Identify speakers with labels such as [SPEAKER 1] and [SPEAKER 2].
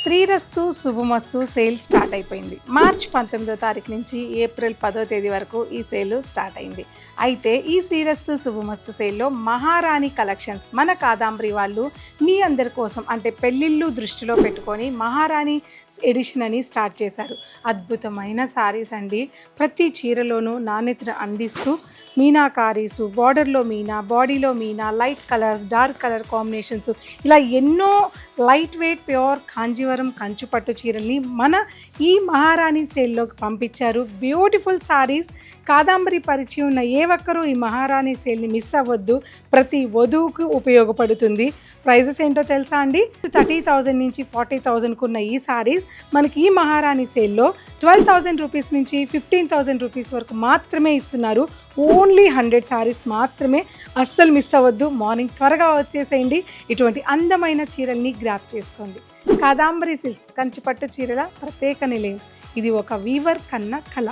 [SPEAKER 1] శ్రీరస్తు శుభమస్తు sale start అయిపోయింది. March 19వ తారీఖు నుంచి ఏప్రిల్ 10వ తేదీ వరకు ఈ సేల్ స్టార్ట్ అయింది. అయితే ఈ శ్రీరస్తు శుభమస్తు సేల్లో మహారాణి కలెక్షన్స్ మన కాదాంబరి వాళ్ళు మీ అందరి కోసం అంటే పెళ్ళిళ్ళు దృష్టిలో పెట్టుకొని మహారాణి ఎడిషన్ అని స్టార్ట్ చేశారు. అద్భుతమైన శారీస్ అండి. ప్రతి చీరలోనూ నాణ్యతను అందిస్తూ మీనాకారీసు, బార్డర్లో మీనా, బాడీలో Meena, light colours, dark colour combinations, ఇలా ఎన్నో లైట్ వెయిట్ ప్యూర్ కాంజీవరం కంచుపట్టు చీరల్ని మన ఈ మహారాణి సేల్లోకి పంపించారు. బ్యూటిఫుల్ సారీస్. కాదాంబరి పరిచయం ఉన్న ఏ ఒక్కరూ ఈ మహారాణి సేల్ని మిస్ అవ్వద్దు. ప్రతి వధువుకు ఉపయోగపడుతుంది. ప్రైజెస్ ఏంటో తెలుసా అండి? 30,000 నుంచి 40,000కు ఉన్న ఈ సారీస్ మనకి ఈ మహారాణి సేల్లో 12,000 రూపీస్ నుంచి 15,000 రూపీస్ వరకు మాత్రమే ఇస్తున్నారు. ఓన్లీ 100 సారీస్ మాత్రమే. అస్సలు మిస్ అవ్వద్దు. మార్నింగ్ త్వరగా వచ్చేసేయండి. ఇటువంటి అందమైన చీరల్ని గ్రాప్ చేసుకోండి. కాదాంబరి సిల్క్స్ కంచిపట్టు చీరల ప్రత్యేక నిలయం. ఇది ఒక వీవర్ కన్న కళ.